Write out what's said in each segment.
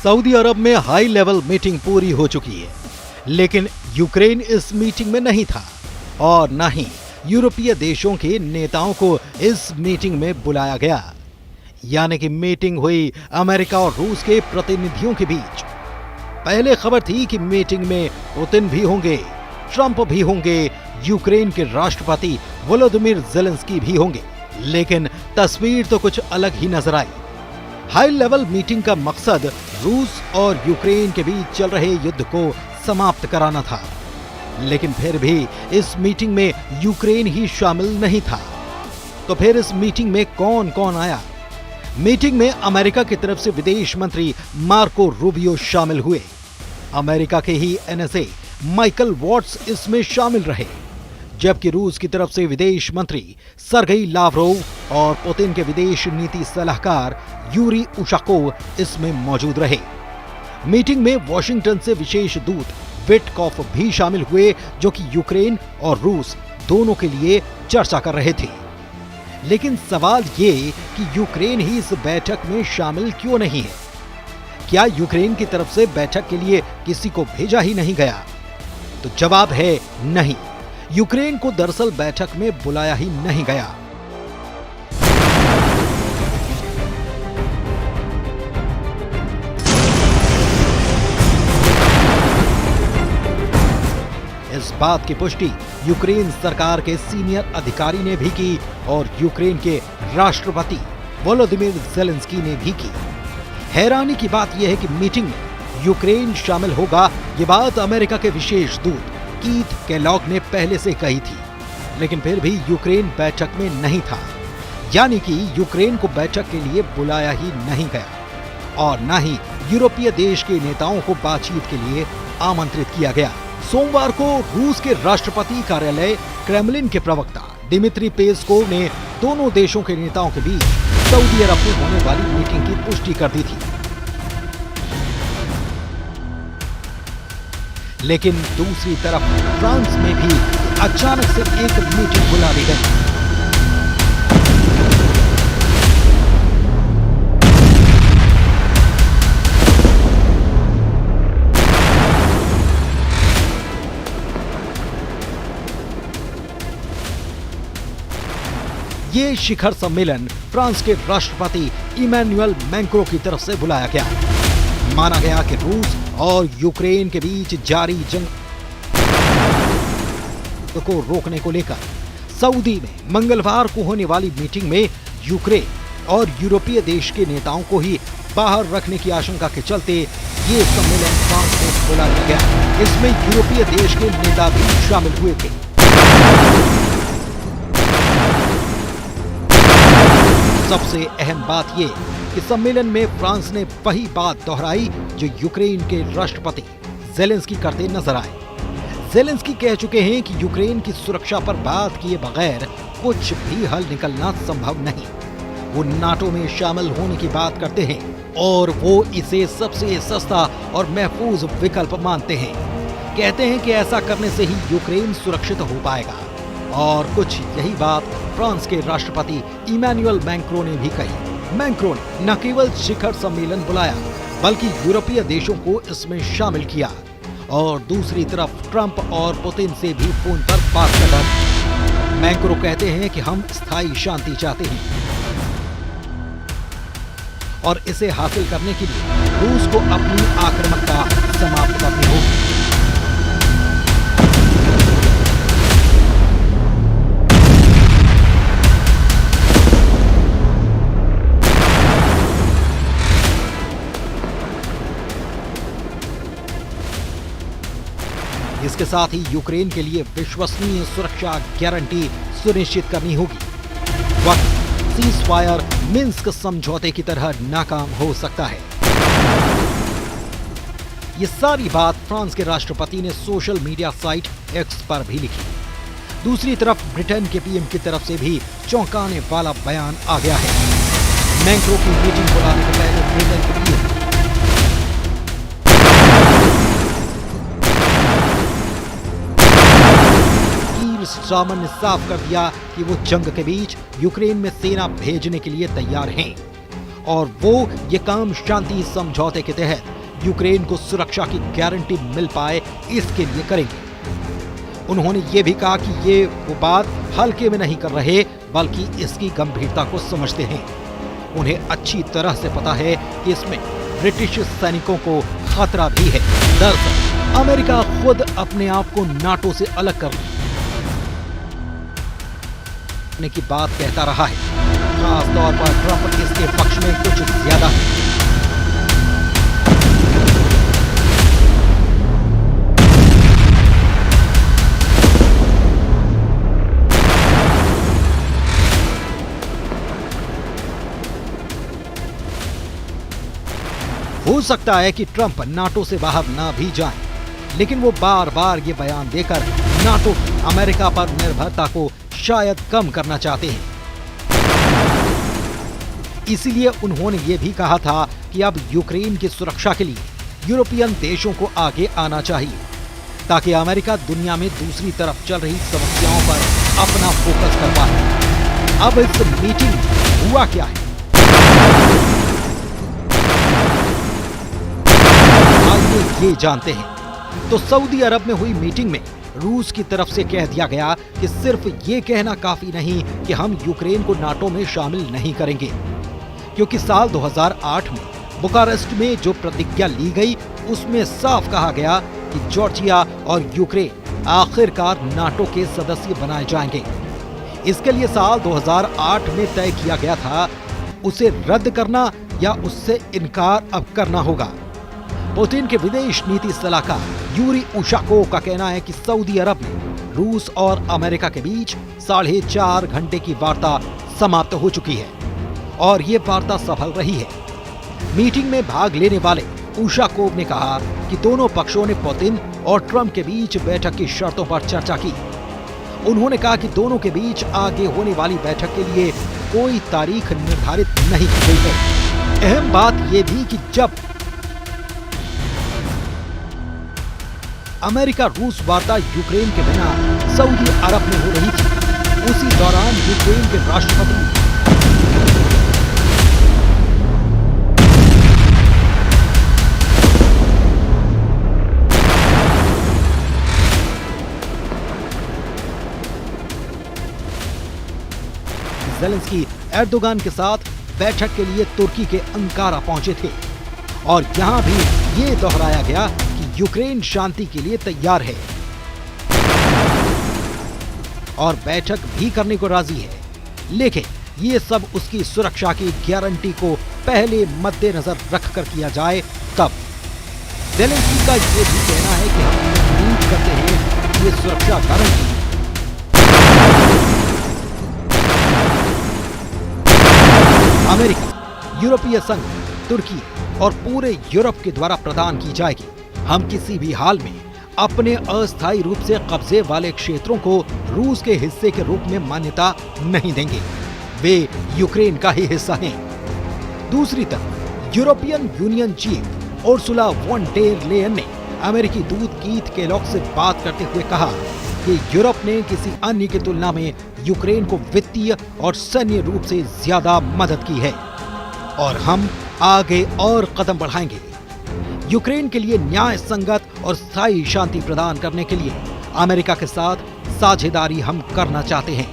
Saudi अरब में high level meeting पूरी हो चुकी है, लेकिन यूक्रेन इस मीटिंग में नहीं था और न ही यूरोपीय देशों के नेताओं को इस मीटिंग में बुलाया गया। यानी कि मीटिंग हुई अमेरिका और रूस के प्रतिनिधियों के बीच। पहले खबर थी कि मीटिंग में पुतिन भी होंगे, ट्रंप भी होंगे, यूक्रेन के राष्ट्रपति वोलोदिमीर ज़ेलेंस्की भी होंगे, लेकिन तस्वीर तो कुछ अलग ही नजर आई। हाई लेवल मीटिंग का मकसद रूस और यूक्रेन के बीच चल रहे युद्ध को समाप्त कराना था, लेकिन फिर भी इस मीटिंग में यूक्रेन ही शामिल नहीं था। तो फिर इस मीटिंग में कौन कौन आया? मीटिंग में अमेरिका की तरफ से विदेश मंत्री मार्को रूबियो शामिल हुए। अमेरिका के ही एनएसए माइकल वॉट्स इसमें शामिल रहे, जबकि रूस की तरफ से विदेश मंत्री सरगेई लावरोव और पुतिन के विदेश नीति सलाहकार यूरी उशाकोव इसमें मौजूद रहे। मीटिंग में वॉशिंगटन से विशेष दूत विटकॉफ भी शामिल हुए, जो कि यूक्रेन और रूस दोनों के लिए चर्चा कर रहे थे। लेकिन सवाल ये कि यूक्रेन ही इस बैठक में शामिल क्यों नहीं है? क्या यूक्रेन की तरफ से बैठक के लिए किसी को भेजा ही नहीं गया? तो जवाब है नहीं, यूक्रेन को दरअसल बैठक में बुलाया ही नहीं गया। इस बात की पुष्टि यूक्रेन सरकार के सीनियर अधिकारी ने भी की और यूक्रेन के राष्ट्रपति वोलोदिमीर ज़ेलेंस्की ने भी की। हैरानी की बात यह है कि मीटिंग में यूक्रेन शामिल होगा, ये बात अमेरिका के विशेष दूत कीथ केलॉग ने पहले से कही थी, लेकिन फिर भी यूक्रेन बैठक में नहीं था। यानी कि यूक्रेन को बैठक के लिए बुलाया ही नहीं गया और न ही यूरोपीय देश के नेताओं को बातचीत के लिए आमंत्रित किया गया। सोमवार को रूस के राष्ट्रपति कार्यालय क्रेमलिन के प्रवक्ता दिमित्री पेस्कोव ने दोनों देशों के नेताओं के बीच सऊदी अरब में होने वाली मीटिंग की पुष्टि कर दी थी। लेकिन दूसरी तरफ फ्रांस में भी अचानक से एक मीटिंग बुला दी गई। ये शिखर सम्मेलन फ्रांस के राष्ट्रपति इमैनुअल मैक्रों की तरफ से बुलाया गया। माना गया कि रूस और यूक्रेन के बीच जारी जंग को रोकने को लेकर सऊदी में मंगलवार को होने वाली मीटिंग में यूक्रेन और यूरोपीय देश के नेताओं को ही बाहर रखने की आशंका के चलते ये सम्मेलन फ्रांस में बुलाया गया। इसमें यूरोपीय देश के नेता भी शामिल हुए थे। सबसे अहम बात यह कि सम्मेलन में फ्रांस ने वही बात दोहराई जो यूक्रेन के राष्ट्रपति ज़ेलेंस्की करते नजर आए। ज़ेलेंस्की कह चुके हैं कि यूक्रेन की सुरक्षा पर बात किए बगैर कुछ भी हल निकलना संभव नहीं। वो नाटो में शामिल होने की बात करते हैं और वो इसे सबसे सस्ता और महफूज विकल्प मानते हैं। कहते हैं कि ऐसा करने से ही यूक्रेन सुरक्षित हो पाएगा। और कुछ यही बात फ्रांस के राष्ट्रपति इमैनुअल मैक्रों ने भी कही। मैक्रों ने न केवल शिखर सम्मेलन बुलाया, बल्कि यूरोपीय देशों को इसमें शामिल किया और दूसरी तरफ ट्रंप और पुतिन से भी फोन पर बात कर रहे। मैक्रों कहते हैं कि हम स्थायी शांति चाहते हैं और इसे हासिल करने के लिए रूस को अपनी आक्रामकता समाप्त करनी होगी। इसके साथ ही यूक्रेन के लिए विश्वसनीय सुरक्षा गारंटी सुनिश्चित करनी होगी। वक्त सीज़फायर मिन्स्क समझौते की तरह नाकाम हो सकता है। ये सारी बात फ्रांस के राष्ट्रपति ने सोशल मीडिया साइट एक्स पर भी लिखी। दूसरी तरफ ब्रिटेन के पीएम की तरफ से भी चौंकाने वाला बयान आ गया है। मैक्रों की मीटिंग बुलाने के पहले ब्रिटेन के पीएम स्टारमर ने साफ कर दिया कि वो जंग के बीच यूक्रेन में सेना भेजने के लिए तैयार हैं और वो ये काम शांति समझौते के तहत यूक्रेन को सुरक्षा की गारंटी मिल पाए इसके लिए करेंगे। उन्होंने ये भी कहा कि ये वो बात हल्के में नहीं कर रहे बल्कि इसकी गंभीरता को समझते हैं। उन्हें अच्छी तरह से पता है कि इसमें ब्रिटिश सैनिकों को खतरा भी है। दरअसल अमेरिका खुद अपने आप को नाटो से अलग करने की बात कहता रहा है। खास तौर पर ट्रंप इसके पक्ष में कुछ ज्यादा है। हो सकता है कि ट्रंप नाटो से बाहर ना भी जाएं, लेकिन वो बार बार ये बयान देकर नाटो अमेरिका पर निर्भरता को शायद कम करना चाहते हैं। इसीलिए उन्होंने ये भी कहा था कि अब यूक्रेन की सुरक्षा के लिए यूरोपियन देशों को आगे आना चाहिए, ताकि अमेरिका दुनिया में दूसरी तरफ चल रही समस्याओं पर अपना फोकस कर पाए। अब इस मीटिंग में हुआ क्या है, ये जानते हैं। तो सऊदी अरब में हुई मीटिंग में रूस की तरफ से कह दिया गया कि सिर्फ ये कहना काफी नहीं कि हम यूक्रेन को नाटो में शामिल नहीं करेंगे, क्योंकि साल 2008 में बुखारेस्ट में जो प्रतिज्ञा ली गई उसमें साफ कहा गया कि जॉर्जिया और यूक्रेन आखिरकार नाटो के सदस्य बनाए जाएंगे। इसके लिए साल 2008 में तय किया गया था, उसे रद्द करना या उससे इनकार अब करना होगा। पुतिन के विदेश नीति सलाहकार यूरी उशाकोव का कहना है कि सऊदी अरब में रूस और अमेरिका के बीच 4.5 घंटे की वार्ता समाप्त हो चुकी है और ये वार्ता सफल रही है। मीटिंग में भाग लेने वाले उशाकोव ने कहा कि दोनों पक्षों ने पुतिन और ट्रंप के बीच बैठक की शर्तों पर चर्चा की। उन्होंने कहा कि दोनों के बीच आगे होने वाली बैठक के लिए कोई तारीख निर्धारित नहीं की गई है। अहम बात यह भी कि जब अमेरिका रूस वार्ता यूक्रेन के बिना सऊदी अरब में हो रही थी, उसी दौरान यूक्रेन के राष्ट्रपति ज़ेलेंस्की एर्दोगान के साथ बैठक के लिए तुर्की के अंकारा पहुंचे थे और यहां भी ये दोहराया गया कि यूक्रेन शांति के लिए तैयार है और बैठक भी करने को राजी है, लेकिन ये सब उसकी सुरक्षा की गारंटी को पहले मद्देनजर रखकर किया जाए तब। ज़ेलेंस्की का ये भी कहना है कि हम उम्मीद करते हैं कि ये सुरक्षा गारंटी अमेरिका, यूरोपीय संघ, तुर्की और पूरे यूरोप के द्वारा प्रदान की जाएगी। हम किसी भी हाल में अपने अस्थायी रूप से कब्जे वाले क्षेत्रों को रूस के हिस्से के रूप में मान्यता नहीं देंगे, वे यूक्रेन का ही हिस्सा हैं। दूसरी तरफ European Union chief Ursula von der Leyen ने अमेरिकी दूत कीथ केलॉग से बात करते हुए कहा कि यूरोप ने किसी अन्य की तुलना में यूक्रेन को वित्तीय और सैन्य रूप से ज्यादा मदद की है और हम आगे और कदम बढ़ाएंगे। यूक्रेन के लिए न्याय संगत और स्थायी शांति प्रदान करने के लिए अमेरिका के साथ साझेदारी हम करना चाहते हैं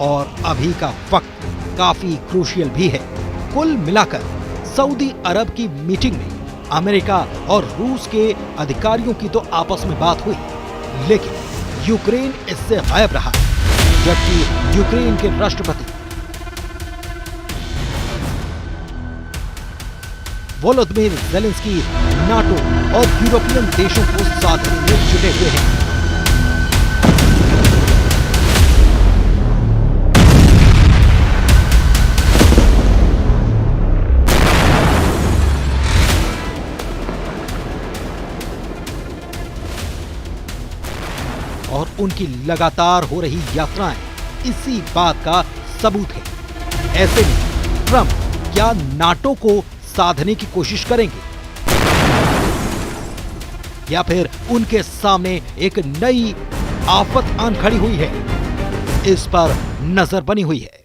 और अभी का वक्त काफी क्रूशियल भी है। कुल मिलाकर सऊदी अरब की मीटिंग में अमेरिका और रूस के अधिकारियों की तो आपस में बात हुई, लेकिन यूक्रेन इससे गायब रहा, जबकि यूक्रेन के राष्ट्रपति वोलोदिमीर ज़ेलेंस्की नाटो और यूरोपियन देशों को साथ में जुटे हुए हैं। और उनकी लगातार हो रही यात्राएं इसी बात का सबूत है। ऐसे में ट्रंप क्या नाटो को साधने की कोशिश करेंगे या फिर उनके सामने एक नई आफत आन खड़ी हुई है, इस पर नजर बनी हुई है।